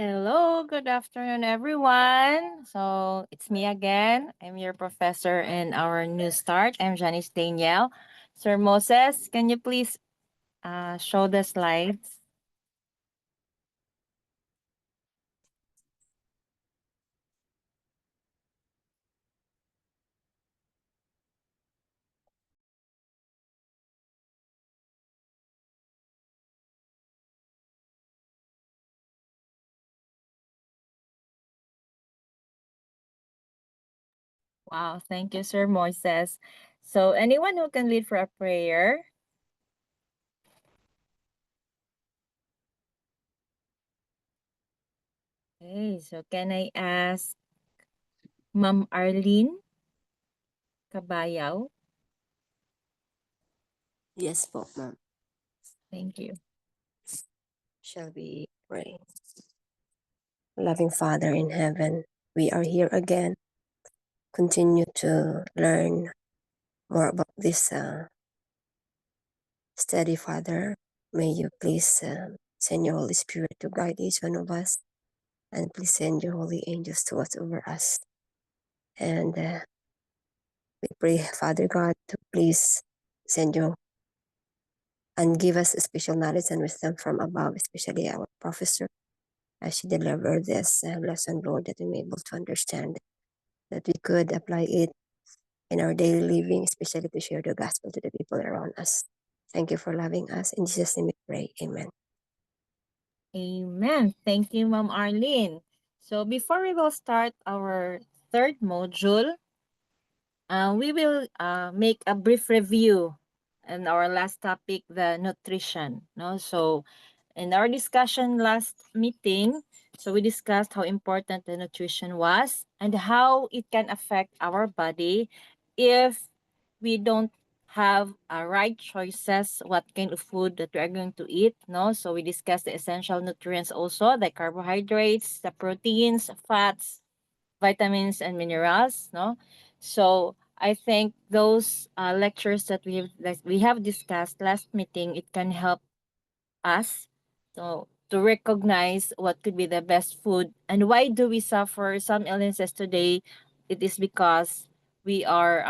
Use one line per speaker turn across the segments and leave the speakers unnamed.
Hello, good afternoon, everyone. So it's me again. I'm your professor in our new start. I'm Janice Danielle. Sir Moses, can you please show the slides? Wow, thank you, Sir Moses. So anyone who can lead for a prayer? Okay, so can I ask Ma'am Arlene Cabayaw?
Yes po, ma'am.
Thank you.
Shall we pray? Loving Father in heaven, we are here again. Continue to learn more about this study, Father. May you please send your Holy Spirit to guide each one of us, and please send your holy angels to watch over us. And we pray, Father God, to please send you and give us special knowledge and wisdom from above, especially our professor, as she delivered this lesson, Lord, that we may be able to understand, that we could apply it in our daily living, especially to share the gospel to the people around us. Thank you for loving us. In Jesus' name we pray. Amen.
Amen. Thank you, Ma'am Arlene. So before we will start our third module, we will make a brief review and our last topic, the nutrition. No, so in our discussion last meeting, so we discussed how important the nutrition was and how it can affect our body if we don't have right choices what kind of food that we are going to eat. No, so we discussed the essential nutrients also, the carbohydrates, the proteins, fats, vitamins and minerals. No, so I think those lectures that we have discussed last meeting, it can help us to recognize what could be the best food and why do we suffer some illnesses today. It is because we are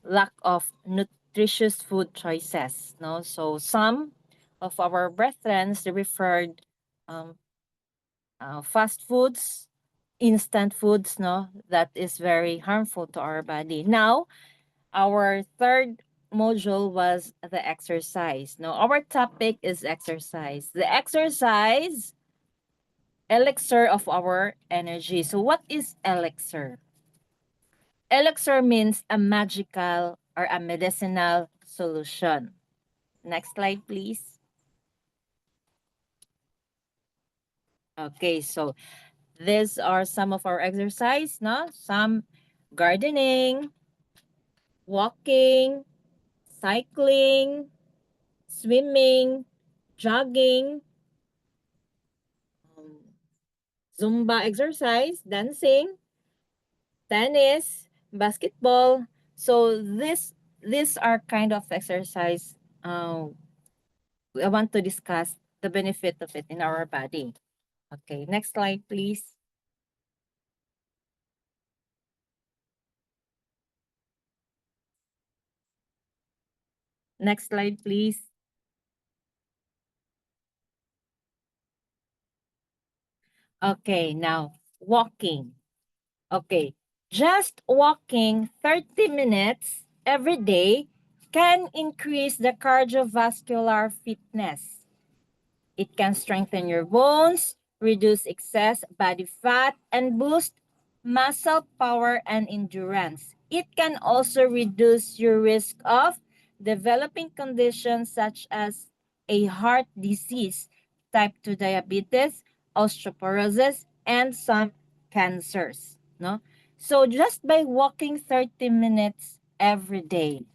lack of nutritious food choices. No, so some of our brethren they referred um, fast foods, instant foods, no, that is very harmful to our body. Now, our third module was the exercise. Now, our topic is exercise. The exercise elixir of our energy. So, what is elixir? Elixir means a magical or a medicinal solution. Next slide, please. Okay, so these are some of our exercise, no? Some gardening, walking, cycling, swimming, jogging, um, Zumba exercise, dancing, tennis, basketball. So these are kind of exercise I want to discuss the benefit of it in our body. Okay, next slide, please. Next slide, please. Okay, now walking. Okay, just walking 30 minutes every day can increase the cardiovascular fitness. It can strengthen your bones, reduce excess body fat, and boost muscle power and endurance. It can also reduce your risk of developing conditions such as a heart disease, type 2 diabetes, osteoporosis, and some cancers. No? So just by walking 30 minutes every day,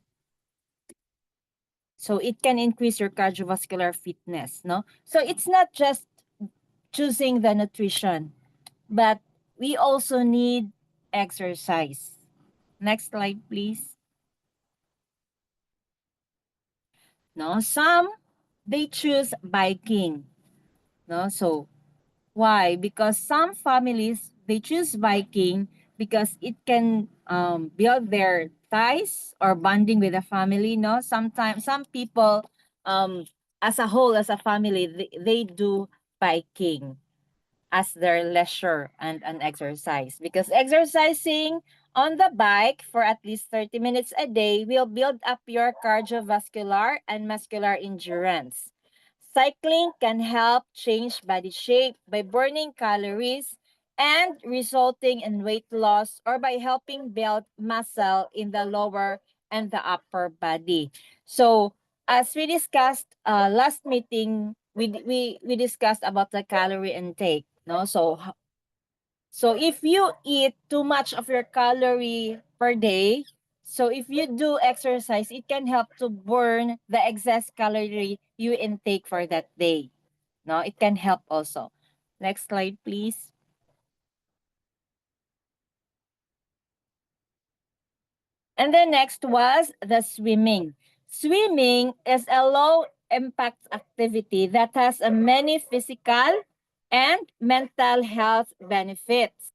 so it can increase your cardiovascular fitness, no? So it's not just choosing the nutrition, but we also need exercise. Next slide, please. No, some they choose biking, no? So Why? Because some families, they choose biking because it can build their ties or bonding with the family. No, sometimes some people, as a whole, as a family, they do biking as their leisure and an exercise, because exercising on the bike for at least 30 minutes a day will build up your cardiovascular and muscular endurance. Cycling can help change body shape by burning calories and resulting in weight loss, or by helping build muscle in the lower and the upper body. So as we discussed last meeting, we discussed about the calorie intake. No, so if you eat too much of your calorie per day, so if you do exercise, it can help to burn the excess calorie you intake for that day. No, it can help also. Next slide, please. And then next was the swimming. Swimming is a low impact activity that has a many physical and mental health benefits.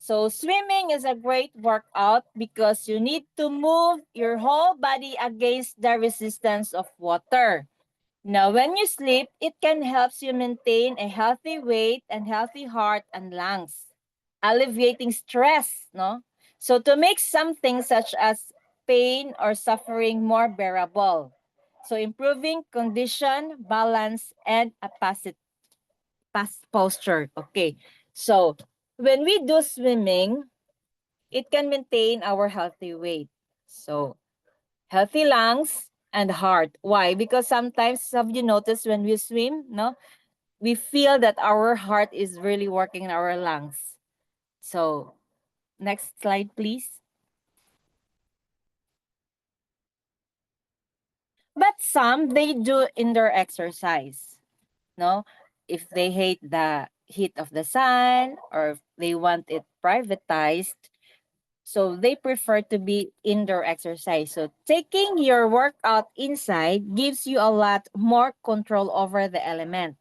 So swimming is a great workout because you need to move your whole body against the resistance of water. Now, when you sleep, it can help you maintain a healthy weight and healthy heart and lungs, alleviating stress, no? So to make something such as pain or suffering more bearable. So improving condition, balance, and posture. Okay. So when we do swimming, it can maintain our healthy weight. So healthy lungs and heart. Why? Because sometimes, have you noticed when we swim, no, we feel that our heart is really working in our lungs. So next slide, please. But some, they do indoor exercise. No, if they hate the heat of the sun, or if they want it privatized, so they prefer to be indoor exercise. So taking your workout inside gives you a lot more control over the element,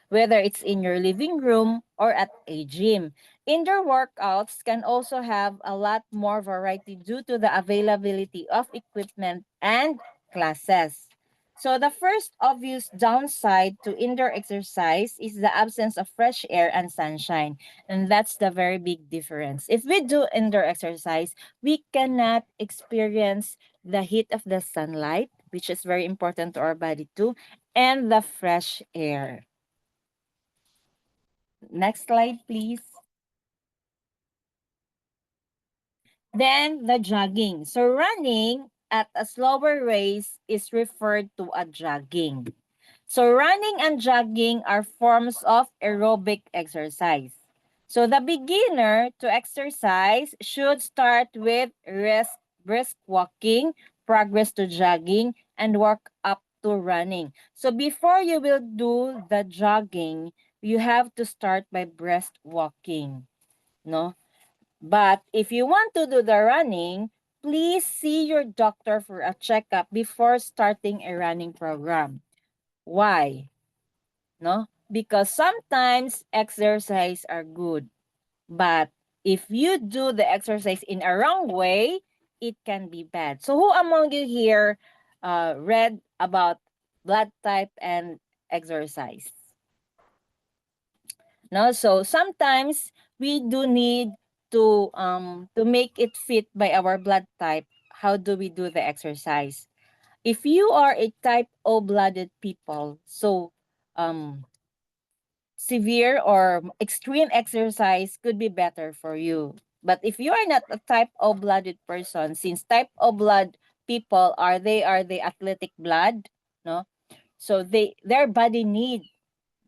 whether it's in your living room or at a gym. Indoor workouts can also have a lot more variety due to the availability of equipment and classes. So the first obvious downside to indoor exercise is the absence of fresh air and sunshine. And that's the very big difference. If we do indoor exercise, we cannot experience the heat of the sunlight, which is very important to our body too, and the fresh air. Next slide, please. Then the jogging. So running at a slower race is referred to a jogging. So running and jogging are forms of aerobic exercise. So the beginner to exercise should start with brisk walking, progress to jogging, and work up to running. So before you will do the jogging, you have to start by brisk walking, no? But if you want to do the running, please see your doctor for a checkup before starting a running program. Why? No? Because sometimes exercise are good, but if you do the exercise in a wrong way, it can be bad. So who among you here read about blood type and exercise? No, so sometimes we do need to make it fit by our blood type. How do we do the exercise? If you are a type O blooded people, so severe or extreme exercise could be better for you. But if you are not a type O blooded person, since type O blood people are the athletic blood, no? So their body need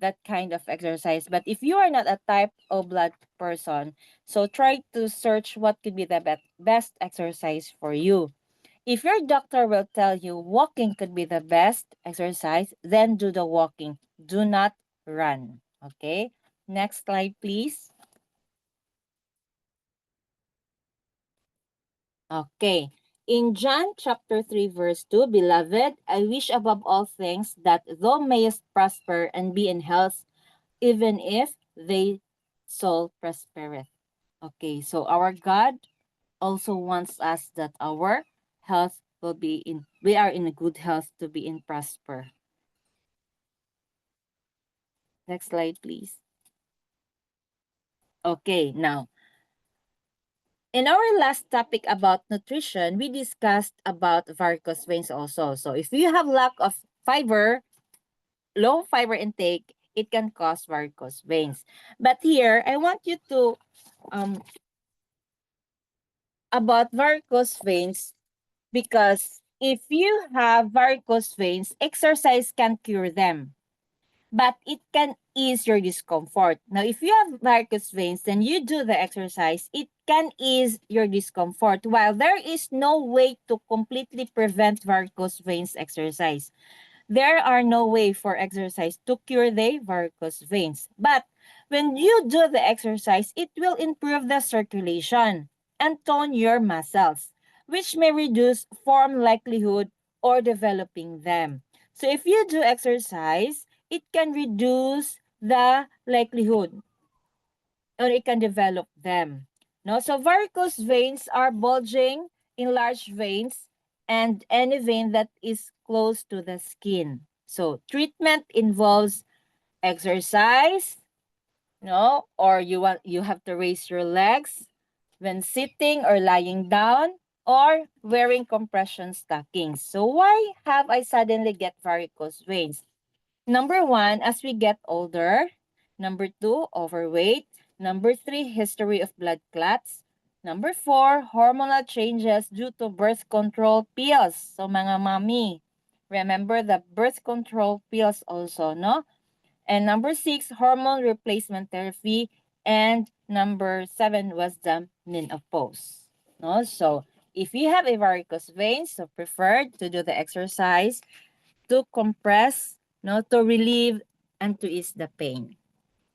that kind of exercise. But if you are not a type O blood person, so try to search what could be the best exercise for you. If your doctor will tell you walking could be the best exercise, then do the walking. Do not run. Okay? Next slide, please. Okay. In John chapter 3, verse 2, Beloved, I wish above all things that thou mayest prosper and be in health, even if they soul prospereth. Okay, so our God also wants us that our health will be in, we are in a good health to be in prosper. Next slide, please. Okay, now, in our last topic about nutrition, we discussed about varicose veins also. So if you have lack of fiber, low fiber intake, it can cause varicose veins. But here, I want you to about varicose veins, because if you have varicose veins, exercise can cure them, but it can ease your discomfort. Now, if you have varicose veins, then you do the exercise, it can ease your discomfort, while there is no way to completely prevent varicose veins exercise. There are no way for exercise to cure the varicose veins. But when you do the exercise, it will improve the circulation and tone your muscles, which may reduce form likelihood or developing them. So if you do exercise, it can reduce the likelihood or it can develop them. No? So varicose veins are bulging, enlarged veins, and any vein that is close to the skin. So treatment involves exercise, no, or you have to raise your legs when sitting or lying down, or wearing compression stockings. So why have I suddenly get varicose veins? Number one, as we get older. Number two, overweight. Number three, history of blood clots. Number four, hormonal changes due to birth control pills. So mga mommy, remember the birth control pills also, no? And number six, hormone replacement therapy. And number seven was the menopause. No? So if you have a varicose veins, so preferred to do the exercise to compress, no, to relieve and to ease the pain.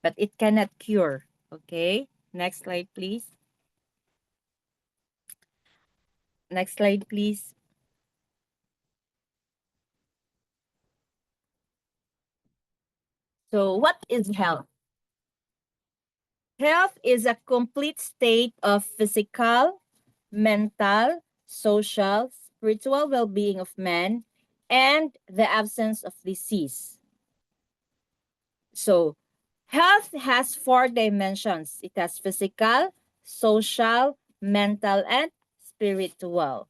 But it cannot cure. Okay? Next slide, please. Next slide, please. So what is health? Health is a complete state of physical, mental, social, spiritual well-being of man and the absence of disease. So health has four dimensions. It has physical, social, mental, and spiritual.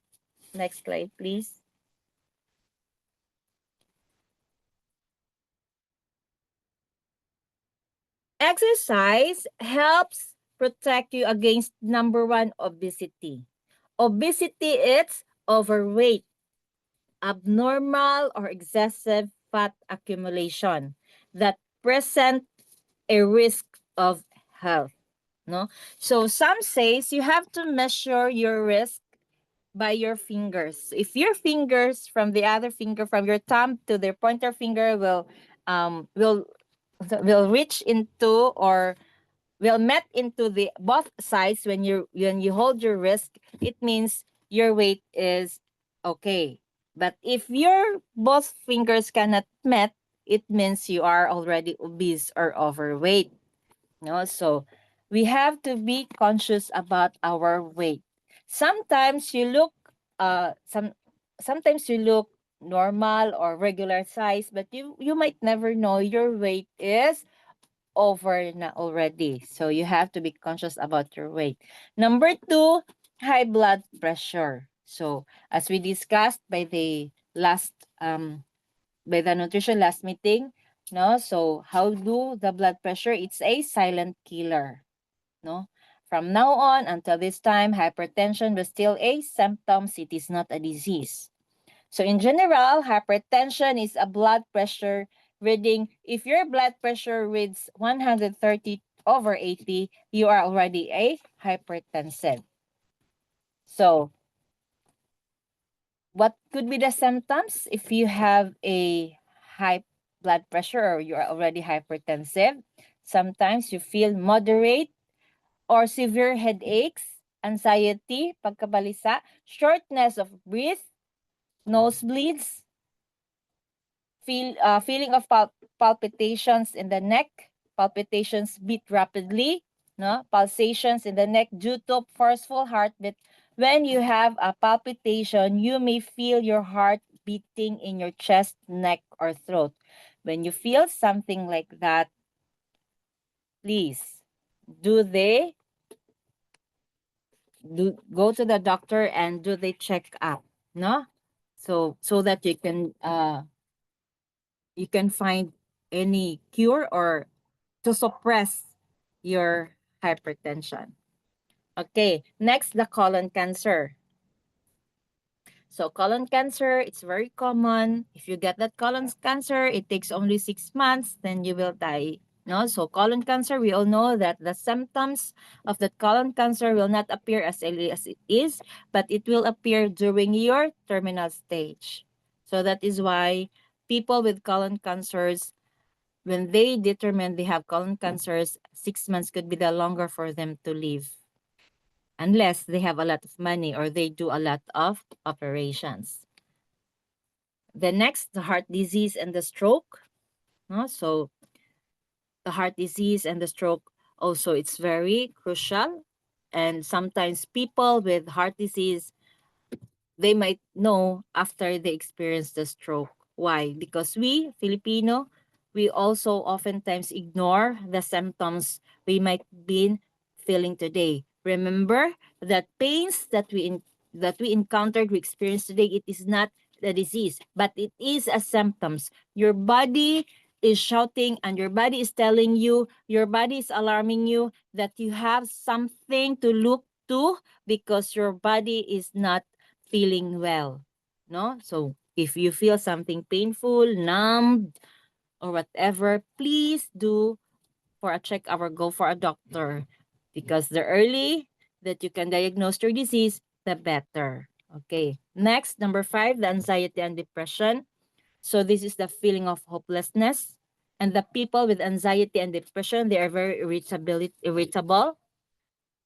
Next slide, please. Exercise helps protect you against number one, obesity. Obesity is overweight, abnormal or excessive fat accumulation that present a risk of health. No? So some says you have to measure your risk by your fingers. If your fingers from the other finger, from your thumb to the pointer finger will reach into or will met into the both sides when you hold your wrist, it means your weight is okay. But if your both fingers cannot met, it means you are already obese or overweight. No, so we have to be conscious about our weight. Sometimes you look sometimes you look normal or regular size, but you might never know your weight is over na already. So you have to be conscious about your weight. Number two, high blood pressure. So as we discussed by the last by the nutrition last meeting, no? So how do the blood pressure? It's a silent killer, no? From now on until this time, hypertension was still a symptom. It is not a disease. So in general, hypertension is a blood pressure reading. If your blood pressure reads 130/80, you are already a hypertensive. So what could be the symptoms if you have a high blood pressure or you are already hypertensive? Sometimes you feel moderate or severe headaches, anxiety, pagkabalisa, shortness of breath, nosebleeds, feeling of palpitations in the neck, palpitations beat rapidly, no? Pulsations in the neck due to forceful heartbeat. When you have a palpitation, you may feel your heart beating in your chest, neck, or throat. When you feel something like that, please, do they go to the doctor and do they check up, no? So that you can find any cure or to suppress your hypertension. Okay, next, the colon cancer. So colon cancer, it's very common. If you get that colon cancer, it takes only 6 months, then you will die. No, so colon cancer, we all know that the symptoms of that colon cancer will not appear as early as it is, but it will appear during your terminal stage. So that is why people with colon cancers, when they determine they have colon cancers, 6 months could be the longer for them to live, unless they have a lot of money or they do a lot of operations. The next, the heart disease and the stroke. No? So the heart disease and the stroke also, it's very crucial. And sometimes people with heart disease, they might know after they experience the stroke. Why? Because we, Filipino, we also oftentimes ignore the symptoms we might be feeling today. Remember that pains that we encountered, we experienced today, it is not the disease, but it is a symptoms. Your body is shouting and your body is telling you, your body is alarming you that you have something to look to because your body is not feeling well, no? So if you feel something painful, numb, or whatever, please do for a checkup or go for a doctor, because the early that you can diagnose your disease, the better. Okay. Next, number 5, the anxiety and depression. So this is the feeling of hopelessness. And the people with anxiety and depression, they are very irritable.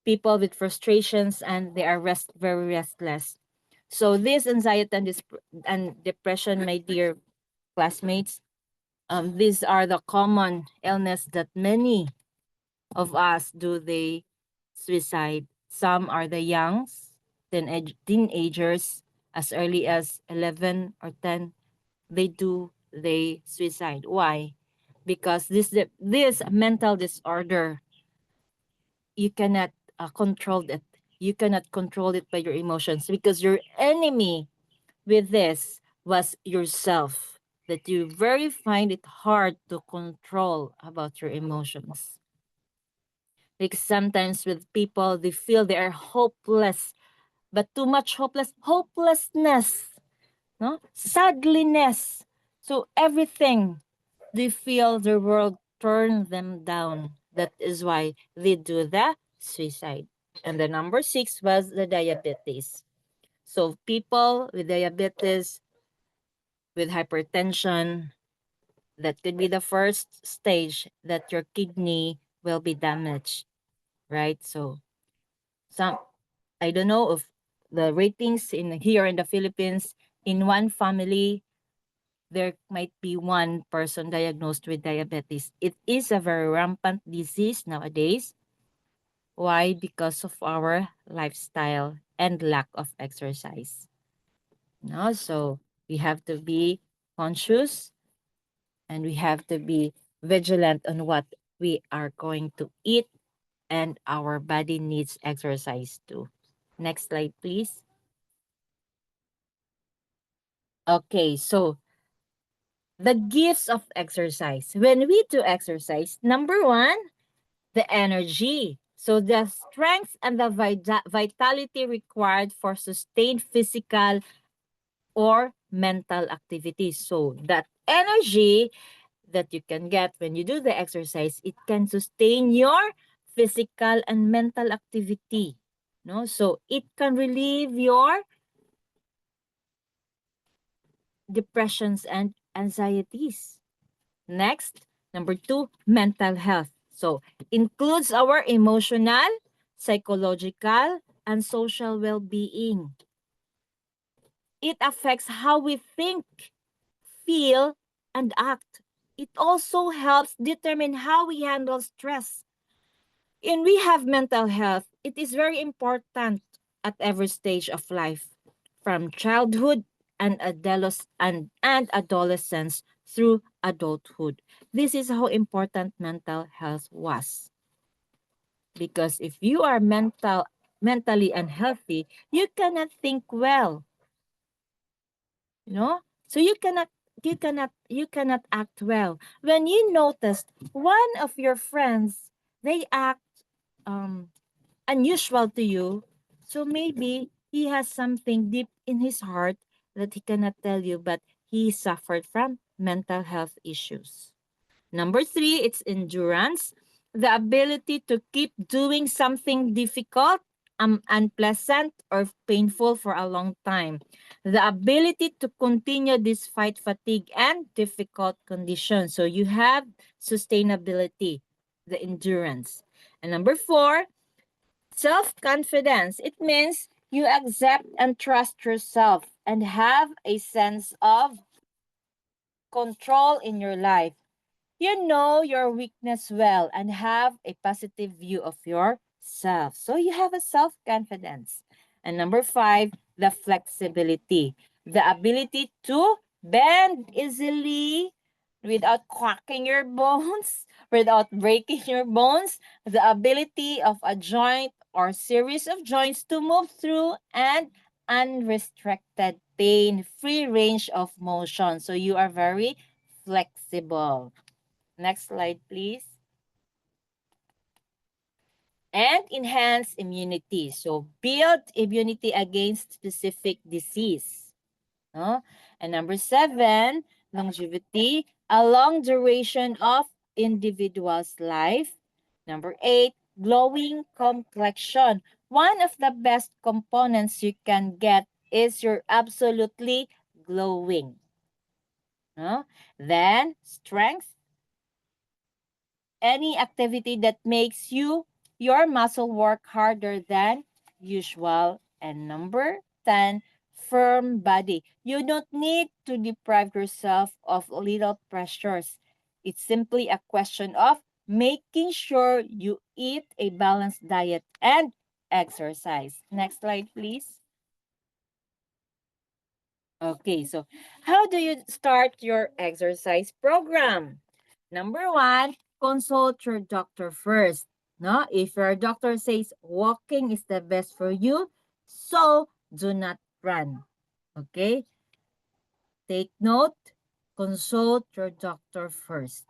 People with frustrations, and they are very restless. So this anxiety and depression, my dear classmates, these are the common illness that many of us do they suicide. Some are the youngs, teenagers, as early as 11 or 10, they suicide. Why? Because this mental disorder, you cannot control it. You cannot control it by your emotions, because your enemy with this was yourself, that you very find it hard to control about your emotions. Because sometimes with people, they feel they are hopeless, but too much hopelessness, no? Sadliness. So everything, they feel the world turn them down. That is why they do the suicide. And the number 6 was the diabetes. So people with diabetes, with hypertension, that could be the first stage that your kidney will be damaged, right? So some, I don't know if the ratings in here in the Philippines, in one family, there might be one person diagnosed with diabetes. It is a very rampant disease nowadays. Why? Because of our lifestyle and lack of exercise. No, so we have to be conscious and we have to be vigilant on what we are going to eat, and our body needs exercise too. Next slide, please. Okay, so the gifts of exercise. When we do exercise, number 1, the energy. So the strength and the vitality required for sustained physical or mental activities. So that energy that you can get when you do the exercise, it can sustain your physical and mental activity. No? So it can relieve your depressions and anxieties. Next, number 2, mental health. So includes our emotional, psychological, and social well-being. It affects how we think, feel, and act. It also helps determine how we handle stress. And we have mental health. It is very important at every stage of life, from childhood and adolescence through adulthood. This is how important mental health was. Because if you are mentally unhealthy, you cannot think well, you know? So you cannot act well. When you noticed one of your friends, they act um unusual to you, so maybe he has something deep in his heart that he cannot tell you, but he suffered from mental health issues. Number three, it's endurance, the ability to keep doing something difficult, unpleasant, or painful for a long time. The ability to continue despite fatigue and difficult conditions. So you have sustainability, the endurance. And number four, self-confidence. It means you accept and trust yourself and have a sense of control in your life. You know your weakness well and have a positive view of yourself. So you have a self confidence. And number five, the flexibility, the ability to bend easily without cracking your bones, without breaking your bones, the ability of a joint or series of joints to move through, and unrestricted pain, free range of motion. So you are very flexible. Next slide, please. And enhance immunity. So build immunity against specific disease. No? And number seven, longevity, a long duration of individual's life. Number eight, glowing complexion. One of the best components you can get is you're absolutely glowing. No? Then strength, any activity that makes your muscle work harder than usual. And number 10, firm body. You don't need to deprive yourself of little pressures. It's simply a question of making sure you eat a balanced diet and exercise. Next slide, please. Okay, so how do you start your exercise program? Number one, consult your doctor first. No, if your doctor says walking is the best for you, so do not run. Okay, take note, consult your doctor first.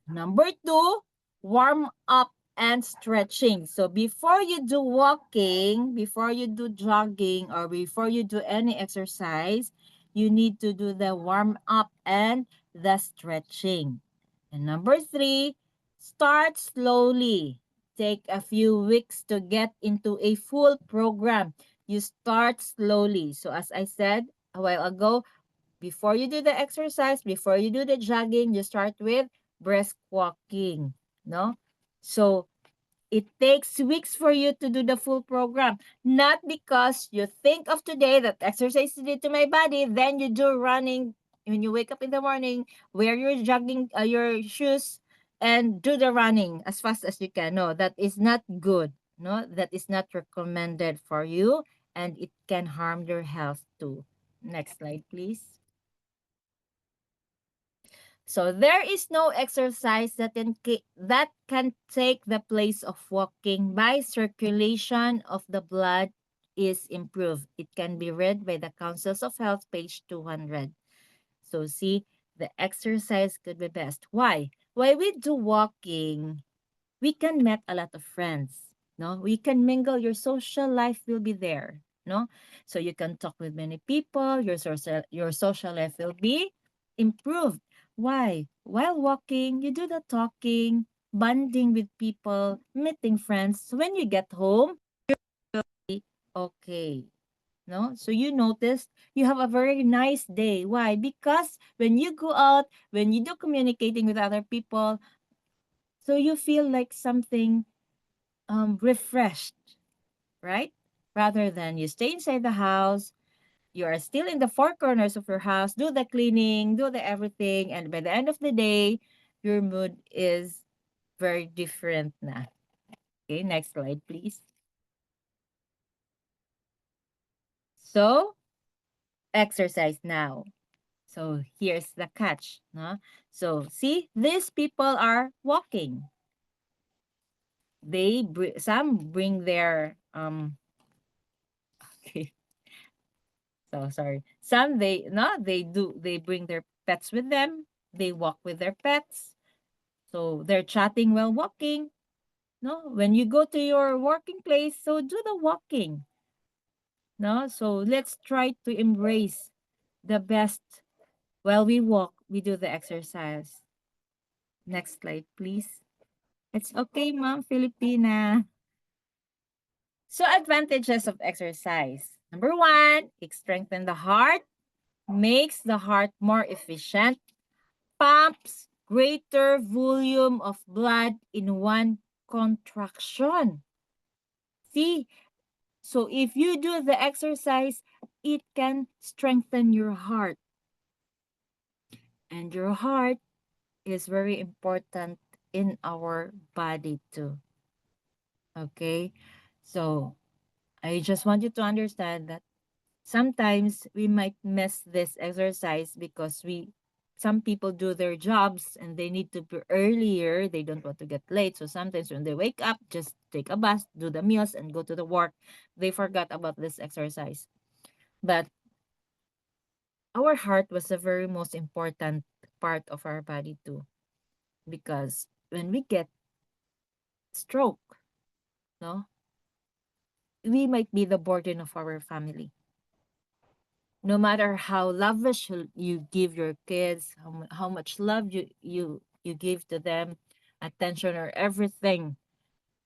Number two, warm up and stretching. So before you do walking, before you do jogging, or before you do any exercise, you need to do the warm up and the stretching. And number three, start slowly. Take a few weeks to get into a full program. You start slowly. So as I said a while ago, before you do the exercise, before you do the jogging, you start with brisk walking, no? So it takes weeks for you to do the full program. Not because you think of today that exercise is good to my body, then you do running when you wake up in the morning, wear your jogging, your shoes, and do the running as fast as you can. No, that is not good. No, that is not recommended for you, and it can harm your health too. Next slide, please. So there is no exercise that can take the place of walking by circulation of the blood is improved. It can be read by the Councils of Health, page 200. So see, the exercise could be best. Why? Why we do walking, we can meet a lot of friends. No, we can mingle. Your social life will be there. No, so you can talk with many people. Your social life will be improved. Why? While walking, you do the talking, bonding with people, meeting friends. So when you get home, okay. No, so you notice you have a very nice day. Why? Because when you go out, when you do communicating with other people, so you feel like something refreshed, right? Rather than you stay inside the house, you are still in the four corners of your house, do the cleaning, do the everything, and by the end of the day, your mood is very different na. Okay, next slide, please. So, exercise now. So, here's the catch. No? So, see, these people are walking. Some bring their okay. So sorry. Some they bring their pets with them. They walk with their pets. So they're chatting while walking. No, when you go to your working place, so do the walking. No, so let's try to embrace the best while we walk. We do the exercise. Next slide, please. It's okay, Mom Filipina. So advantages of exercise. Number one, it strengthens the heart, makes the heart more efficient, pumps greater volume of blood in one contraction. See, so if you do the exercise, it can strengthen your heart. And your heart is very important in our body too. Okay? So I just want you to understand that sometimes we might miss this exercise because some people do their jobs and they need to be earlier. They don't want to get late. So sometimes when they wake up, just take a bath, do the meals, and go to the work. They forgot about this exercise. But our heart was the very most important part of our body too. Because when we get stroke, no, we might be the burden of our family. No matter how lavish you give your kids, how much love you give to them, attention or everything.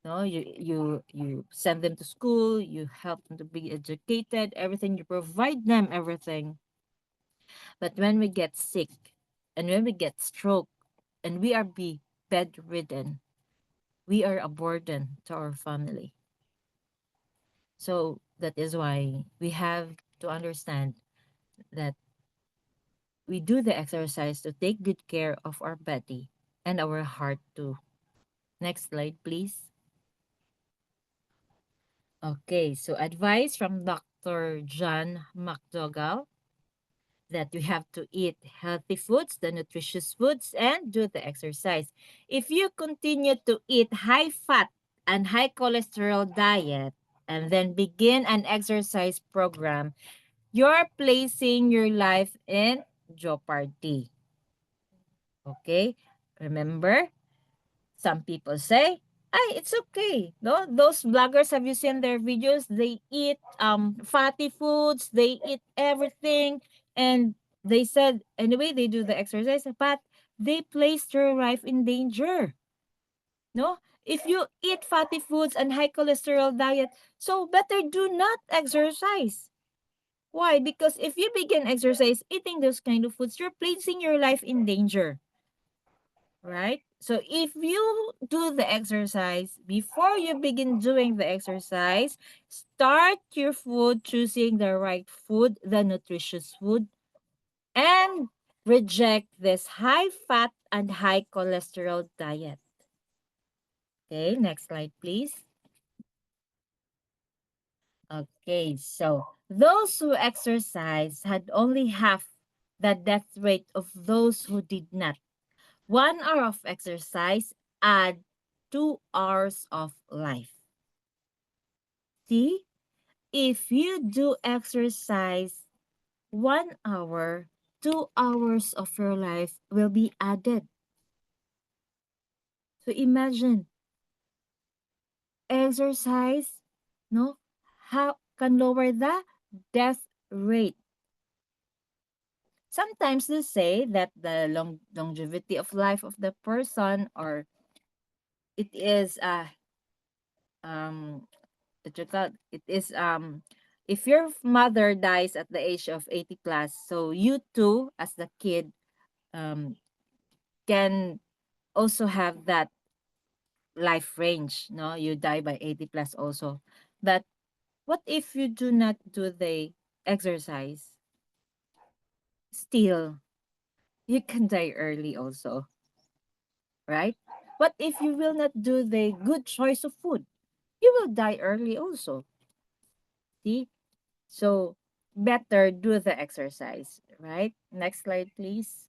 No, you send them to school, you help them to be educated, everything, you provide them everything. But when we get sick and when we get stroke and we are be bedridden, we are a burden to our family. So that is why we have to understand that we do the exercise to take good care of our body and our heart too. Next slide, please. Okay, so advice from Dr. John McDougall that we have to eat healthy foods, the nutritious foods, and do the exercise. If you continue to eat high fat and high cholesterol diet and then begin an exercise program, you're placing your life in jeopardy. Okay? Remember, some people say, "Ay, it's okay." No, those bloggers, have you seen their videos? They eat fatty foods, they eat everything, and they said anyway they do the exercise, but they place their life in danger. No, if you eat fatty foods and high cholesterol diet, so better do not exercise. Why? Because if you begin exercise eating those kind of foods, you're placing your life in danger. Right? So if you do the exercise, before you begin doing the exercise, start your food choosing the right food, the nutritious food, and reject this high fat and high cholesterol diet. Okay, next slide, please. Okay, so those who exercise had only half the death rate of those who did not. 1 hour of exercise add 2 hours of life. See, if you do exercise 1 hour, 2 hours of your life will be added. So imagine, exercise, no, how can lower the death rate. Sometimes they say that the longevity of life of the person, or it is um what you call it is if your mother dies at the age of 80 plus, so you too as the kid can also have that life range. No, you die by 80 plus also. But what if you do not do the exercise, still you can die early also, right? What if you will not do the good choice of food? You will die early also. See? So better do the exercise, right? Next slide, please.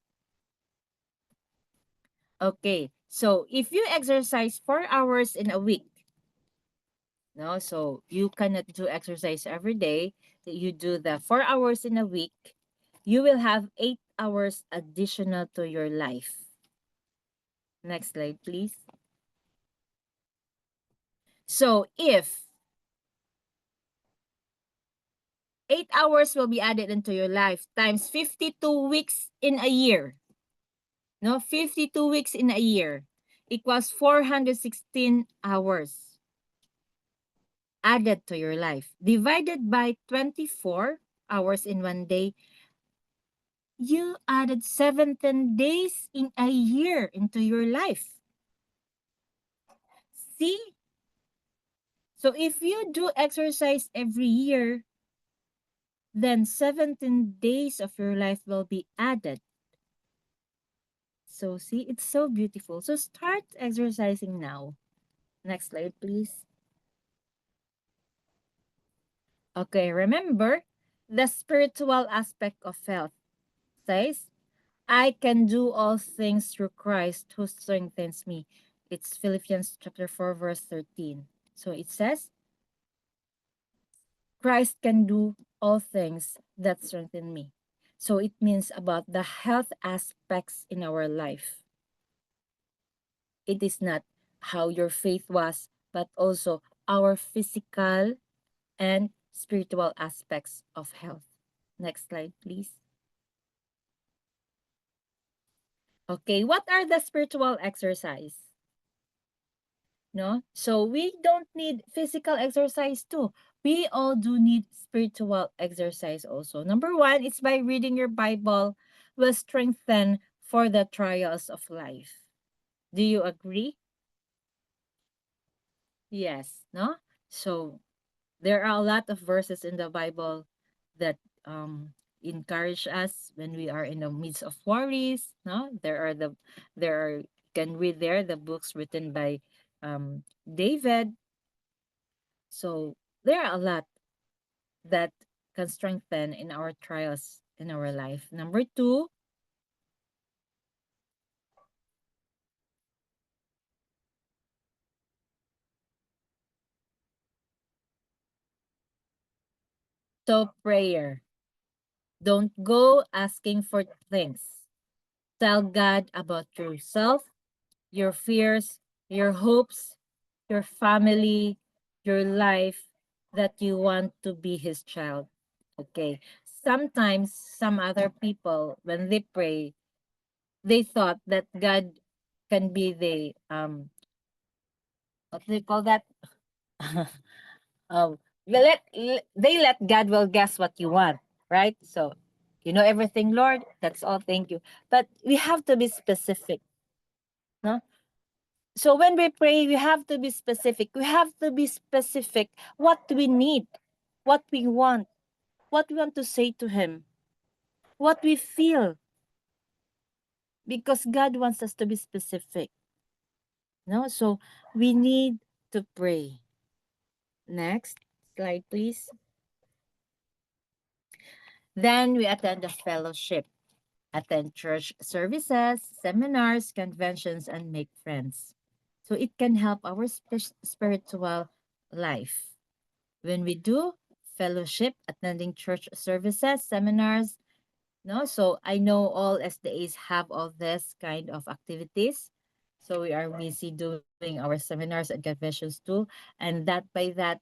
Okay. So if you exercise 4 hours in a week, no, so you cannot do exercise every day. You do the 4 hours in a week, you will have 8 hours additional to your life. Next slide, please. So if 8 hours will be added into your life times 52 weeks in a year, no, 52 weeks in a year equals 416 hours added to your life. Divided by 24 hours in one day, you added 17 days in a year into your life. See? So if you do exercise every year, then 17 days of your life will be added. So see, it's so beautiful. So start exercising now. Next slide, please. Okay, remember the spiritual aspect of health says, I can do all things through Christ who strengthens me. It's Philippians chapter 4, verse 13. So it says, Christ can do all things that strengthen me. So it means about the health aspects in our life. It is not how your faith was, but also our physical and spiritual aspects of health. Next slide, please. Okay, what are the spiritual exercise? No? So we don't need physical exercise too. We all do need spiritual exercise also. Number one, it's by reading your Bible will strengthen for the trials of life. Do you agree? Yes, no? So there are a lot of verses in the Bible that encourage us when we are in the midst of worries. No, there are can read there the books written by David. So there are a lot that can strengthen in our trials in our life. Number two, so prayer. Don't go asking for things. Tell God about yourself, your fears, your hopes, your family, your life, that you want to be His child. Okay. Sometimes some other people, when they pray, they thought that God can be the what do they call that? They let God will guess what you want, right? So you know everything, Lord. That's all. Thank you. But we have to be specific, no? So when we pray, we have to be specific. We have to be specific what we need, what we want to say to Him, what we feel, because God wants us to be specific. No, so we need to pray. Next slide, please. Then we attend the fellowship, attend church services, seminars, conventions, and make friends. So it can help our spiritual life. When we do fellowship, attending church services, seminars, no, so I know all SDAs have all this kind of activities. So we are busy doing our seminars and conventions too. And that by that,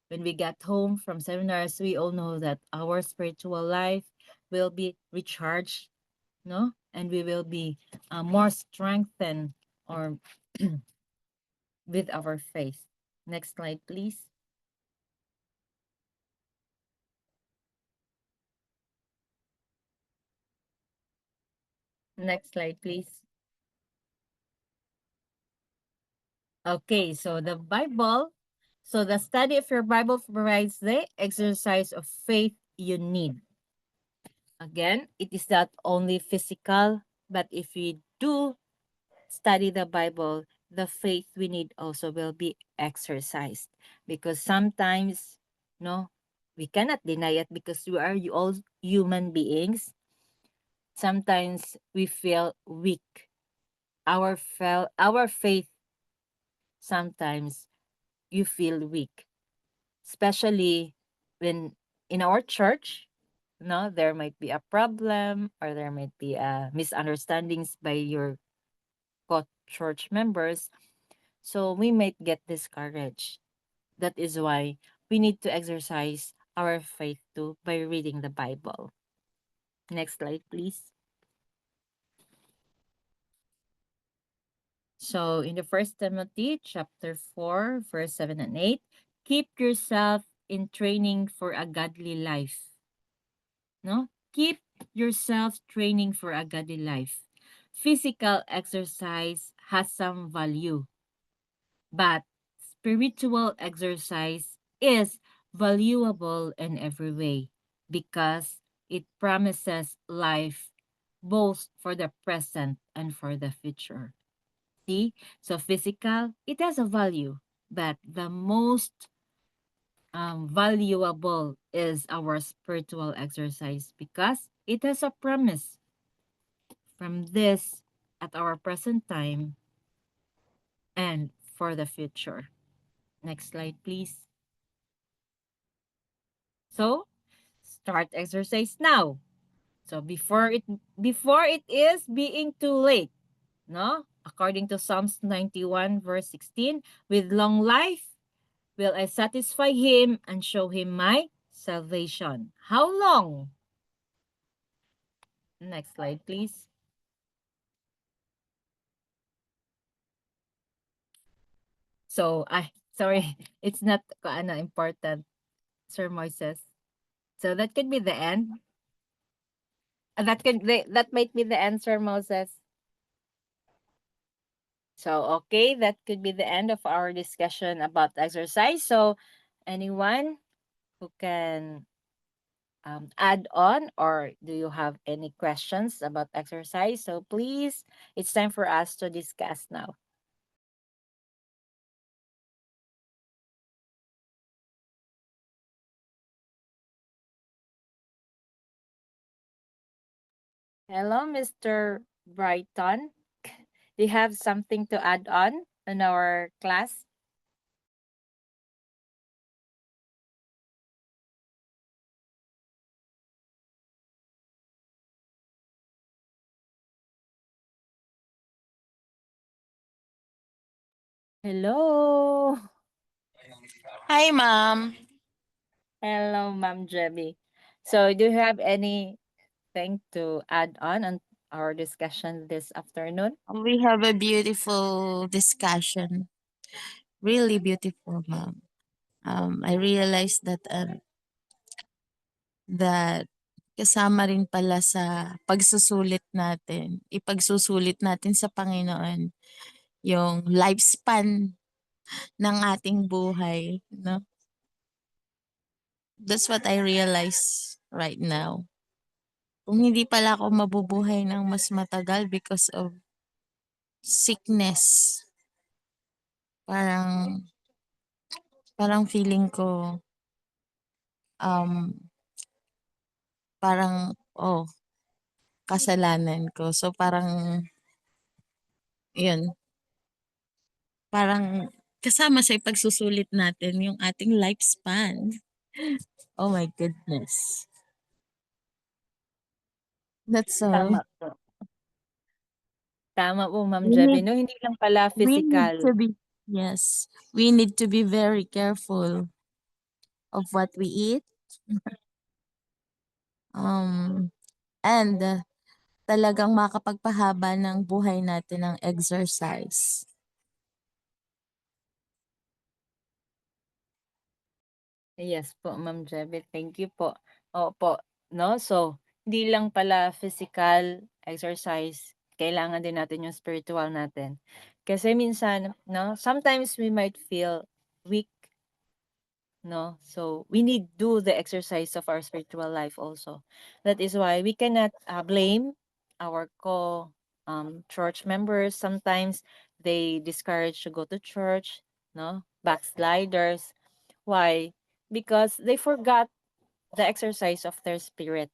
when we get home from seminars, we all know that our spiritual life will be recharged, no? And we will be more strengthened or with our faith. Next slide, please. Next slide, please. Okay, so the study of your Bible provides the exercise of faith you need. Again, it is not only physical, but if we do study the Bible, the faith we need also will be exercised. Because sometimes, no, we cannot deny it because we are all human beings. Sometimes we feel weak. Our faith, sometimes you feel weak, especially when in our church, no, there might be a problem or there might be misunderstandings by your church members. So we might get discouraged. That is why we need to exercise our faith too by reading the Bible. Next slide, please. So in the First Timothy chapter 4, verse 7 and 8, keep yourself in training for a godly life. No? Keep yourself training for a godly life. Physical exercise has some value, but spiritual exercise is valuable in every way because it promises life both for the present and for the future. See? So physical, it has a value, but the most valuable is our spiritual exercise because it has a promise from this at our present time and for the future. Next slide, please. So, start exercise now. So before it is being too late, no? According to Psalms 91 verse 16, with long life will I satisfy him and show him my salvation. How long? Next slide, please. So, sorry, it's not important, Sir Moises. So that could be the end. That might be the answer, Moses. So, okay, that could be the end of our discussion about exercise. So, anyone who can add on, or do you have any questions about exercise? So, please, it's time for us to discuss now. Hello, Mr. Brighton. Do you have something to add on in our class? Hello.
Hi, ma'am.
Hello, Ma'am Jebby. So, do you have anything to add on our discussion this afternoon?
We have a beautiful discussion. Really beautiful, ma'am. I realized that kasama rin pala sa pagsusulit natin, ipagsusulit natin sa Panginoon yung lifespan ng ating buhay, no? That's what I realize right now. Kung hindi pala ako mabubuhay ng mas matagal because of sickness, parang parang feeling ko um parang kasalanan ko. So parang 'yun, parang kasama sa ipagsusulit natin yung ating lifespan. Oh my goodness. That's all.
Tama po. Tama po, Ma'am
We
Jebby,
need
'no? Hindi lang pala
we need
physical.
to be yes, we need to be very careful of what we eat. And talagang makapagpahaba ng buhay natin ng exercise.
Yes po, Ma'am Jebby, thank you po. Opo, 'no? So, hindi lang pala physical exercise, kailangan din natin yung spiritual natin. Kasi minsan, 'no, sometimes we might feel weak no? So we need do the exercise of our spiritual life also. That is why we cannot blame our church members. Sometimes they discourage to go to church, no? Backsliders. Why? Because they forgot the exercise of their spirit.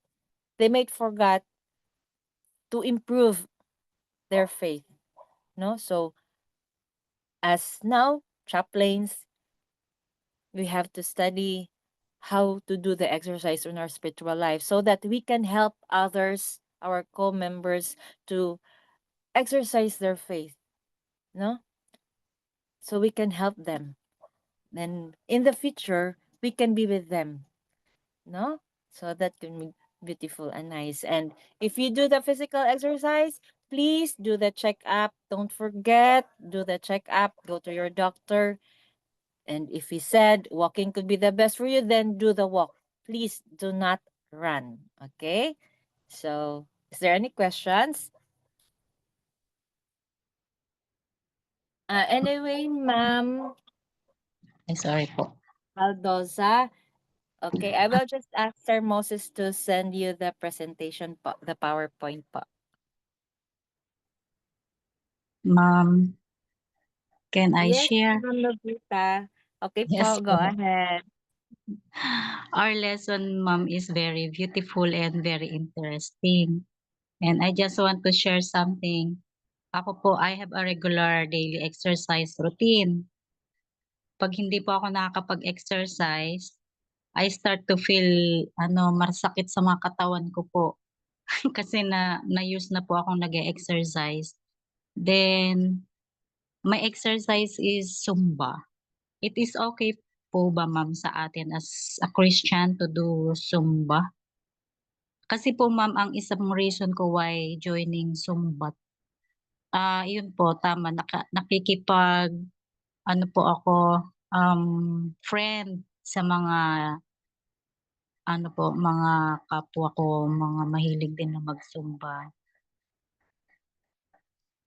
They might forgot to improve their faith, no? So as now chaplains, we have to study how to do the exercise in our spiritual life so that we can help others, our co-members, to exercise their faith, no? So we can help them. Then in the future, we can be with them, no? So that can be beautiful and nice. And if you do the physical exercise, please do the checkup. Don't forget, do the checkup. Go to your doctor. And if he said walking could be the best for you, then do the walk. Please do not run. Okay? So, is there any questions? Anyway, Ma'am
Ay, sorry po.
Aldoza, okay, I will just ask Sir Moses to send you the presentation po, the PowerPoint po.
Ma'am, can I
Yes,
share?
Ma'am Novita. Okay
Yes
po, go
po.
ahead.
Our lesson, ma'am, is very beautiful and very interesting. And I just want to share something. Ako po, I have a regular daily exercise routine. Pag hindi po ako nakakapag-exercise, I start to feel masakit sa mga katawan ko po. Kasi na-use na po akong nag-e-exercise. Then, my exercise is Zumba. It is okay po ba ma'am sa atin as a Christian to do Zumba? Kasi po ma'am ang isang reason ko why joining Zumba, yun po tama nakikipag-ano po ako, friend sa mga ano po, mga kapwa ko, mga mahilig din na mag-Zumba.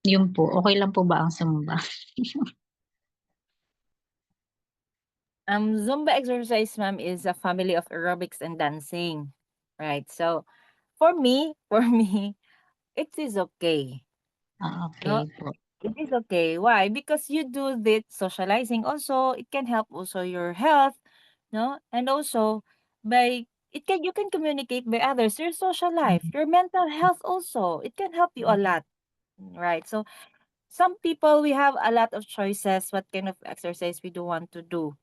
Yun po, okey lang po ba ang Zumba?
Zumba exercise, ma'am, is a family of aerobics and dancing, right? So, for me, it is okay.
Okay
No,
po.
it is okay. Why? Because you do this socializing also, it can help also your health, no? And also by you can communicate by others, your social life, your mental health also. It can help you a lot, right? So some people we have a lot of choices what kind of exercise we do want to do.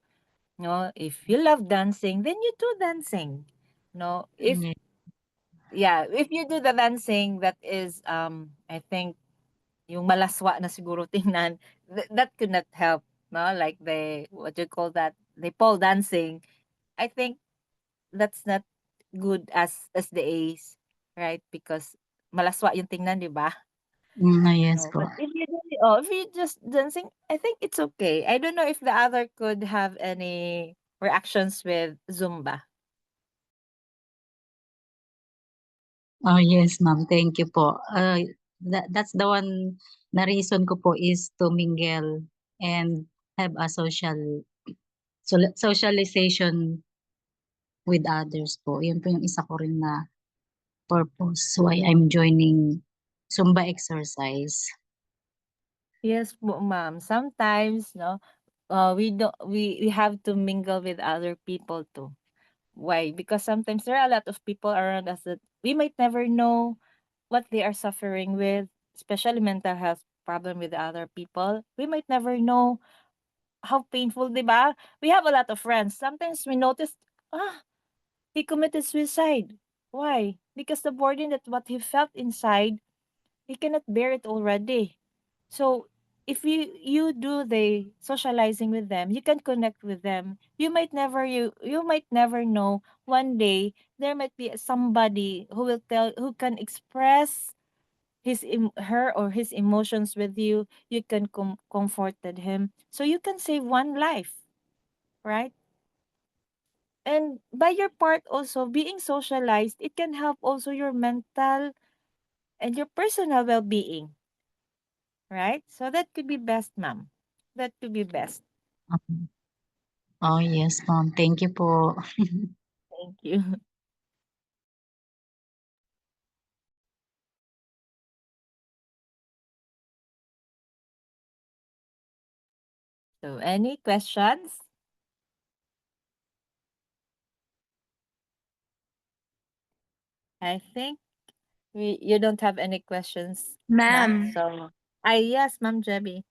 No, if you love dancing, then you do dancing. No, if
Ye
yeah, if you do the dancing that is I think yung malaswa na siguro tingnan, that could not help, no? Like the what do you call that? The pole dancing. I think that's not good as the A's, right? Because malaswa yung tingnan, di ba?
yes
No,
po.
but if you just dancing, I think it's okay. I don't know if the other could have any reactions with Zumba.
Oh, yes ma'am, thank you po. That's the one na reason ko po is to mingle and have a socialization with others po. Yun po yung isa ko rin na purpose why I'm joining Zumba exercise.
Yes po, ma'am. Sometimes, no, we have to mingle with other people too. Why? Because sometimes there are a lot of people around us that we might never know what they are suffering with, especially mental health problem with other people. We might never know how painful, di ba? We have a lot of friends. Sometimes we notice, he committed suicide. Why? Because the burden that what he felt inside, he cannot bear it already. So if you do the socializing with them, you can connect with them. You might never know one day there might be somebody who can express her or his emotions with you. You can comforted him, so you can save one life, right? And by your part also being socialized, it can help also your mental and your personal well-being, right? So that could be best, ma'am. That could be best.
Um, Oh, yes, ma'am. Thank you po.
Thank you. So, any questions? I think you don't have any questions, ma'am.
Ma'am,
So, yes, Ma'am Jebby.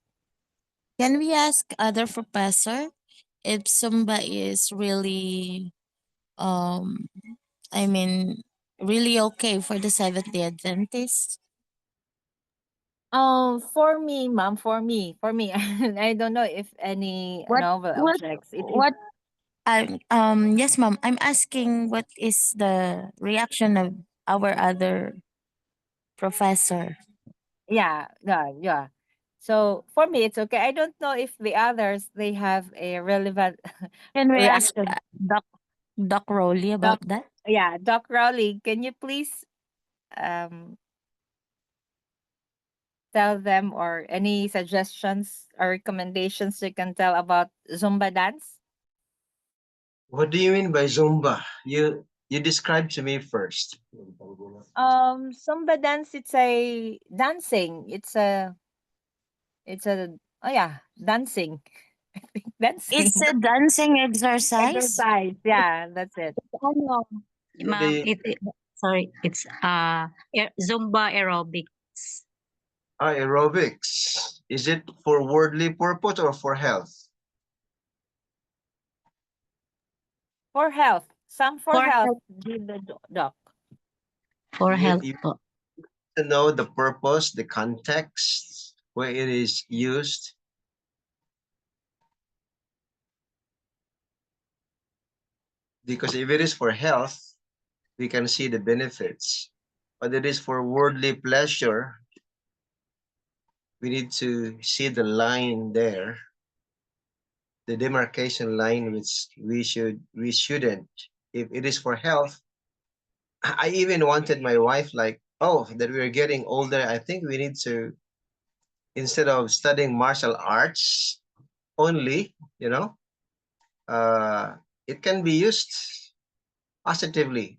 can we ask other professor if Zumba is really um I mean really okay for the Seventh-day Adventists?
For me, ma'am, for me, I don't know if any
What
novel
what
objects.
what yes ma'am, I'm asking what is the reaction of our other professor.
Yeah. So for me, it's okay. I don't know if the others they have a relevant
Can we ask
reaction.
Doc Rowley
Doc,
about that?
yeah, Doc Rowley, can you please um tell them or any suggestions or recommendations you can tell about Zumba dance?
What do you mean by Zumba? You describe to me first.
Zumba dance, it's a dancing. It's a oh yeah, dancing. I think dancing.
It's a dancing exercise.
Exercise. Yeah, that's it.
Ano?
Ma'am,
The
sorry, it's Zumba aerobics.
aerobics. Is it for worldly purpose or for health?
For health. Some for
For
health,
health,
doc.
for
You,
health
you
po.
to know the purpose, the context, where it is used. Because if it is for health, we can see the benefits. But it is for worldly pleasure, we need to see the line there, the demarcation line which we shouldn't. If it is for health, I even wanted my wife like, oh, that we're getting older, I think we need to, instead of studying martial arts only, uh, it can be used positively.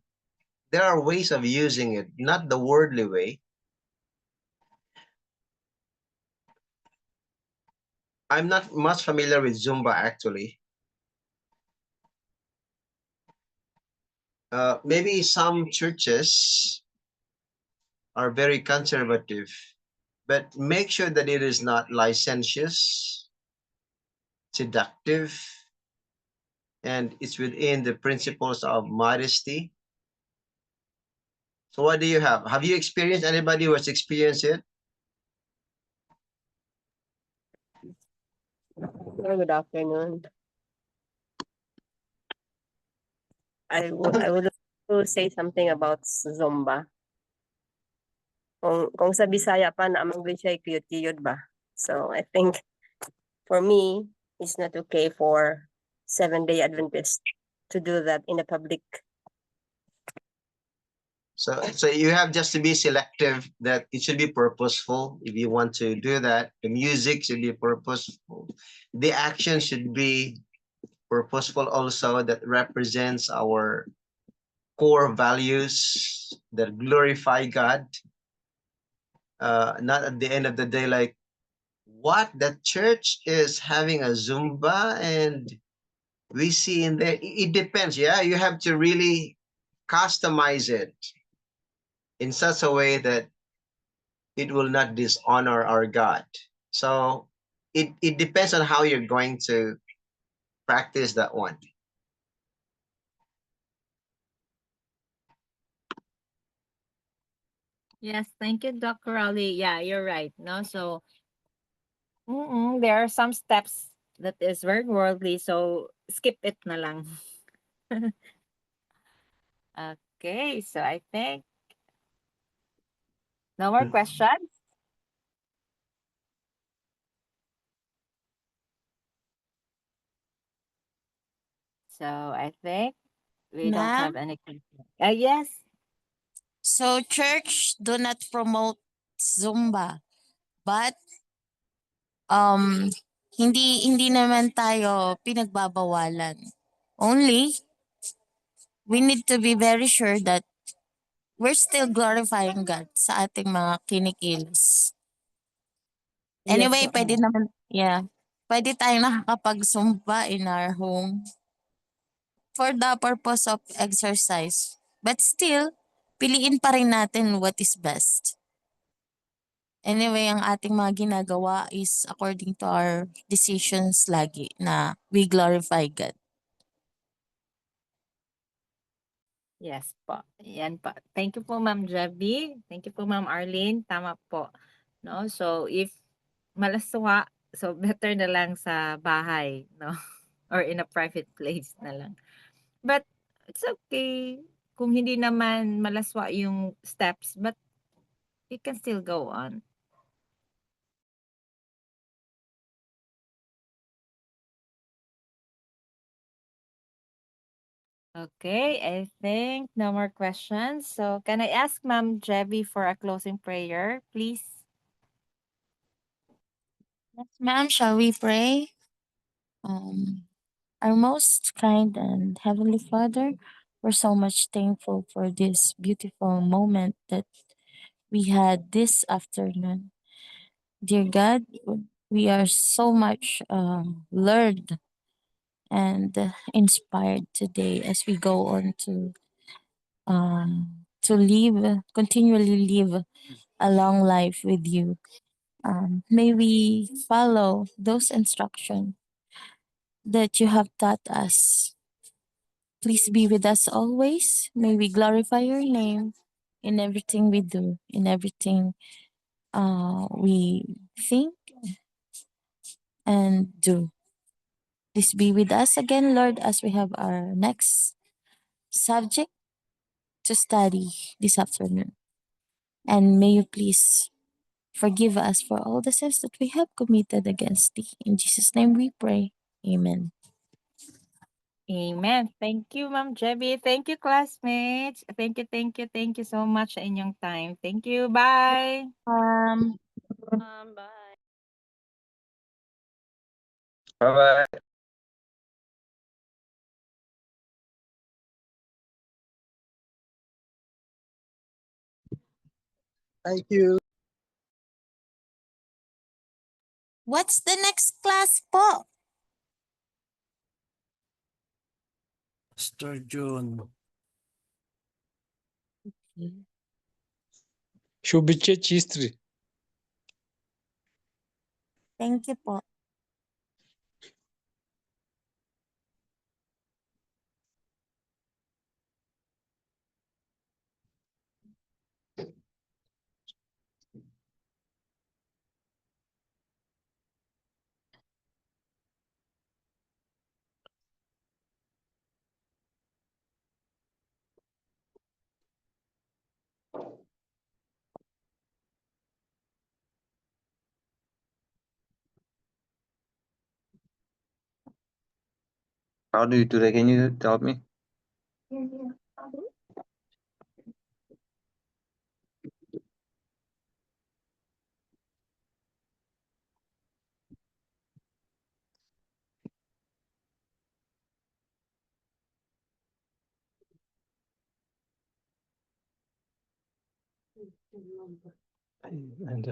There are ways of using it, not the worldly way. I'm not much familiar with Zumba actually. Maybe some churches are very conservative, but make sure that it is not licentious, seductive, and it's within the principles of modesty. So what do you have? Have you experienced anybody who has experienced it?
Good afternoon. I would like to say something about Zumba. Kung sa Bisaya pa na amang siya cute ba. So I think for me, it's not okay for Seventh-day Adventists to do that in the public.
So you have just to be selective, that it should be purposeful. If you want to do that, the music should be purposeful. The action should be purposeful also, that represents our core values that glorify God. Not at the end of the day like, what, the church is having a Zumba and we see in there, it depends. Yeah, you have to really customize it in such a way that it will not dishonor our God. So it depends on how you're going to practice that one.
Yes, thank you, Dr. Raleigh. Yeah, you're right. No, so there are some steps that is very worldly, so skip it na lang. Okay, so I think no more questions. So I think we don't have
Ma'am,
any questions. Yes.
so church do not promote Zumba, but um hindi naman tayo pinagbabawalan. Only we need to be very sure that we're still glorifying God sa ating mga kinikilos. Anyway,
Yes, po,
pwede
ma'am.
naman, yeah, pwede tayong nakakapagsumba in our home for the purpose of exercise. But still, piliin pa rin natin what is best. Anyway, ang ating mga ginagawa is according to our decisions lagi na we glorify God.
Yes po. Yan po. Thank you po, Ma'am Javi. Thank you po, Ma'am Arlene. Tama po. No? So, if malaswa, so better na lang sa bahay, no? Or in a private place na lang. But, it's okay kung hindi naman malaswa yung steps, but you can still go on. Okay, I think no more questions. So, can I ask Ma'am Javi for a closing prayer, please?
Yes, ma'am, shall we pray? Our most kind and heavenly Father, we're so much thankful for this beautiful moment that we had this afternoon. Dear God, we are so much learned and inspired today as we go on to live, continually live a long life with you. May we follow those instructions that you have taught us. Please be with us always. May we glorify your name in everything we do, in everything we think and do. Please be with us again, Lord, as we have our next subject to study this afternoon. And may you please forgive us for all the sins that we have committed against thee. In Jesus' name we pray. Amen.
Amen. Thank you, Ma'am Javi. Thank you, classmates. Thank you so much sa inyong time. Thank you. Bye.
Bye.
Bye-bye. Thank you.
What's the next class po?
Pastor John. Shubhichet history.
Thank you po.
How do you do that? Can you help me?
And